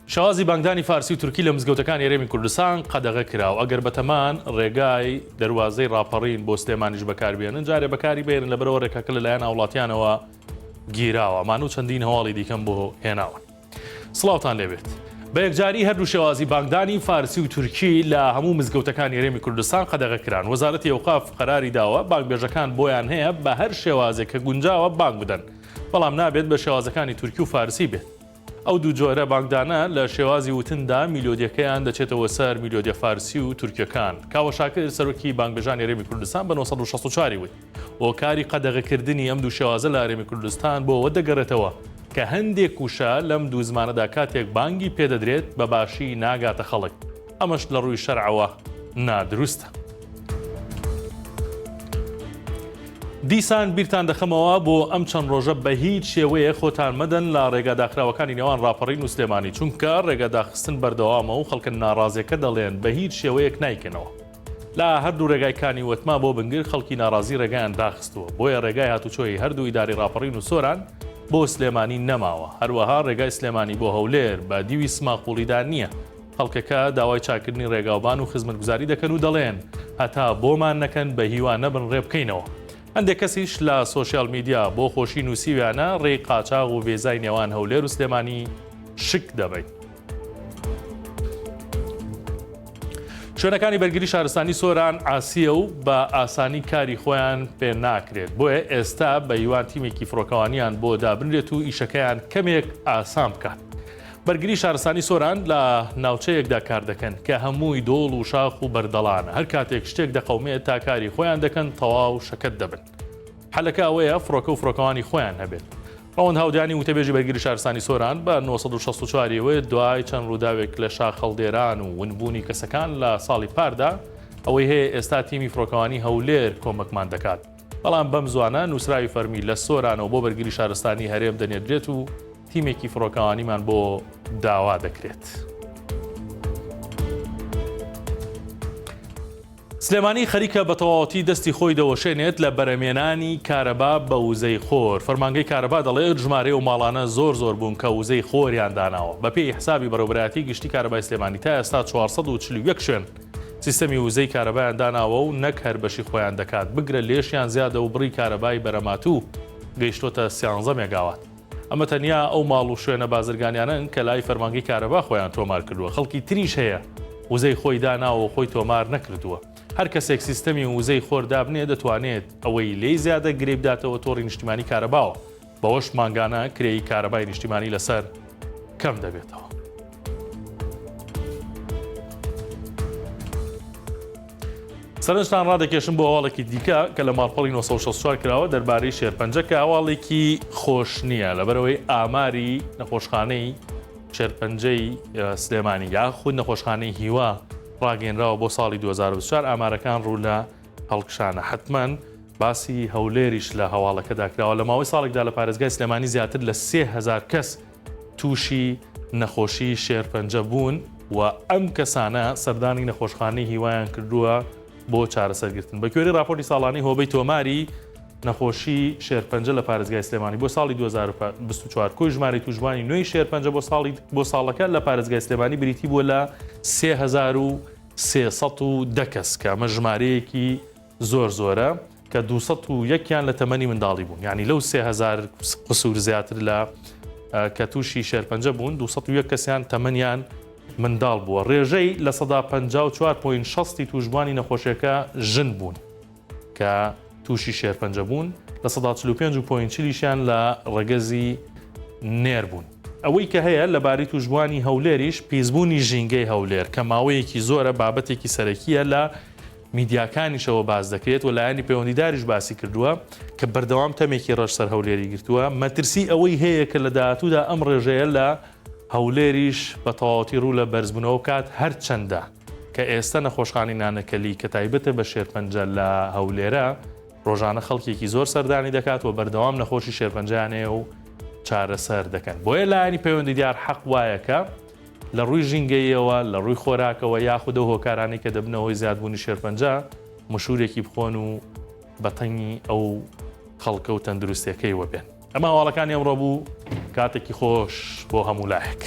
شازی بانگدانی فارسی و تورکی لە مزگەوتەکانی هەرێمی کوردستان قەدەغە کراوە ئەگەر بەتەمان ڕێگای دەواازەی ڕاپەڕین بۆ سلێمانیش بەکاربێنن جارێ بەکاری بێنن لەبەرەوە ڕێکەکە لەلایەن هاوڵاتیانەوە گیراوە مان و چەندین هەواڵی دیکەم بۆ هێناوە. سڵاوتان لێبێت. بە یەکجاری هەردوو شێوازی بانگدانی فارسی و تورکی لە هەموو مزگەوتەکانی هەرێمی کوردستان قەدەغە کران. وەزارەتی ئەوقاف قەراری داوە بانگبێژەکان بۆیان هەیە بە هەر شێوازێک کە گونجاوە بانگ بدەن، بەڵام نابێت بە شێوازەکانی تورکی و فارسی بێت. ئەو دوو جۆرە بانگدانە لە شێوازی وتندا میلۆدیەکەیان دەچێتەوە سەر میلۆدیە فارسی و تورکیەکان. کاوە شاکر سەرۆکی بانگبێژانی هەرێمی کوردستان بە 1964 وی هۆکاری قەدەغەکردنی ئەم دوو شێوازە لە هەرێمی کوردستان بۆەوە دەگەڕێتەوە کە هەندێک وشە لەم دوو زمانەدا کاتێک بانگی پێدەدرێت بە باشی ناگاتە خەڵک. ئەمەش لە ڕووی شەرعەوە نادروستە. دیسان بیرتان دەخەمەوە بۆ ئەم چەند ڕۆژە بە هیچ شێوەیە خۆتان مەدەن لە ڕێگاداخراوەکانی نێوان ڕاپەڕین و سلێمانی، چونکە ڕێگەداخستن بەردەوامە و خەڵکن ناڕازیەکە دەڵێن بە هیچ شێوەیەک نایکەنەوە. لا هەردوو ڕێگایکانی وتما بۆ بنگر خەڵکی ناڕازی ڕێگایان داخستووە، بۆیە ڕێگای هاتوچۆی هەردوو ئیداری ڕاپەڕین و سۆران بۆ سلێمانی نەماوە. هەروەها ڕێگای سلێمانی بۆ هەولێر بە دیوی سماقپوڵیدا نییە. خەڵکەکە داوای چاکردنی ڕێگاوبان و خزمەتگوزاری دەکەن و دەڵێن هەتا بۆمان نەکەن بە هیوان نەبن ڕێ بکەینەوە. هەندێک کەسیش لە سۆشیال میدیا بۆ خۆشی نووسیویانە ڕێی قاچاغ و وێزای نێوان هەولێر و سلێمانی شک دەبێت. شوێنەکانی بەرگری شارستانی سۆران ئاسیە و بە ئاسانی کاری خۆیان پێ ناکرێت، بۆیە ئێستا بە هیوان تیمێکی فڕۆکەوانیان بۆ دابنرێت و ئیشەکەیان کەمێک ئاسان بکات. بەرگری شارستانی سۆران لە ناوچەیەکدا کار دەکەن کە هەمووی دۆڵ و شاخ و بەردەڵانە، هەر کاتێک شتێک دەقەومێت تا کاری خۆیان دەکەن تەواو شەکەت دەبن. حەلەکە ئەوەیە فڕۆکە و فڕۆکەوانی خۆیان هەبێت. ڕەوەند هاودانی وتەبێژی بەرگری شارستانی سۆران بە 1964 دوای چەند ڕووداوێک لە شاخ هەڵدێران و ونبوونی کەسەکان لە ساڵی پاردا ئەوەی هەیە ئێستا تیمی فڕۆکەوانی هەولێر کۆمەکمان دەکات. بەڵام بەم زوانە نووسراوی فەرمی لە سۆرانەوە بۆ بەرگری شارستانی هەرێم دەنێدرێت و تیمێکی فڕۆکەوانیمان بۆ داوا دەکرێت. سلێمانی خەریکە بە تەواوەتی دەستی خۆی دەوەشێنێت لە بەرەمێنانی کارەبا بە وزەی خۆر. فەرمانگەی کارەبا دەڵێت ژمارە و ماڵانە زۆر بوون کە وزەی خۆریان داناوە. بەپێی حسابی بەڕێوەبەرایەتی گشتی کارەبای سلێمانی تا ئێستا 441 شوێن سیستەمی وزەی کارەبایان داناوە و نەک هەر بەشی خۆیان دەکات، بگرە لێشیان زیادە و بڕی کارەبای بەرەماتوو گەیشتۆتە 13 مێگاوات. ئەمە تەنیا ئەو ماڵ و شوێنە بازرگانیانن کە لای فەرمانگەی کارەبا خۆیان تۆمار کردووە. خەڵکی تریش هەیە وزەی خۆی داناوە و خۆی تۆمار نەکردووە. هەر کەسێک سیستەمی وزەی خۆر دابنێ دەتوانێت ئەوەی لێی زیادە گرێ بداتەوە تۆڕی نیشتیمانی کارەباوە. بەوەش مانگانە کرێی کارەبای نیشتیمانی لەسەر کەم دەبێتەوە. سەرنجتان ڕادەکێشم بۆ هەواڵێکی دیکە کە لە ماڵپەڵی 1964 کراوە دەربارەی شێرپەنجە کە هەواڵێکی خۆش نییە لەبەرەوەی ئاماری نەخۆشخانەی شێرپەنجەی سلێمانی یاخود نەخۆشخانەی هیوا ڕاگەێنراوە بۆ ساڵی 2024 ئامارەکان ڕوو لە هەڵکشانە. حتمەن باسی هەولێریش لە هەواڵەکەدا کراوە. لە ماوەی ساڵێکدا لە پارێزگای سلێمانی زیاتر لە 3000 کەس تووشی نەخۆشی شێرپەنجە بوون و ئەم کەسانە سەردانی نەخۆشخانەی هیوایان کردووە بۆ چارەسەرگرتن. بە کوێری راپۆرتی ساڵانی هۆبەی تۆماری نەخۆشی شێرپەنجە لە پارێزگای سلێمانی بۆ ساڵی 2024 کۆی ژمارەی تووشبانی نوێی شێرپەنجە بۆ ساڵەکە لە پارێزگای سلێمانی بریتی بووە لە 3310 کەس کە ئەمە ژمارەیەکی زۆرە کە 201یان لە تەمەنی منداڵی بوون. یعنی لەو 3000 قسوور زیاتر لە کە تووشی شێرپەنجە بوون 201 کەسیان تەمەنیان منداڵ بووە. ڕێژەی لە 54.6 تووشبانی نەخۆشیەکە ژن بوون کە تووشی شێرپەنجە بوون، لە 45.40 لە ڕەگەزی نێر بوون. ئەوەی کە هەیە لەبارەی تووشبوانی هەولێریش پیسبوونی ژینگەی هەولێر کە ماوەیەکی زۆرە بابەتێکی سەرەکیە لە میدیاکانیشەوە باز دەکرێت و لایەنی پەیوەندیداریش باسی کردووە کە بەردەوام تەمێکی ڕەش سەر هەولێری گرتووە. مەترسی ئەوەی هەیە کە لە داهاتوودا ئەم ڕێژەیە لە هەولێریش بە تەواوەتی ڕوو لە بەرزبوونەوە کات هەر چەندە کە ئێستا نەخۆشخانەی نانەکەلی کە تایبەتە بە شێرپەنجە لە هەولێرە ڕۆژانە خەڵکێکی زۆر سەردانی دەکات و بەردەوام نەخۆشی شێرپەنجانەیە و چارەسەر دەکەن. بۆیە لایەنی پەیوەندی دیار حەق وایەکە لە ڕووی ژینگەیەوە لە ڕووی خۆراکەوە یاخودە هۆکارانی کە دەبنەوەی زیادبوونی شێرپەنجە مشورێکی بخۆن و بەتەنگی ئەو خەڵکە و تەندروستیەکەی وەبێن. ئەمە هەواڵەکانی ئەمڕۆ بوو، کاتێکی خۆش بۆ هەموو لایەک.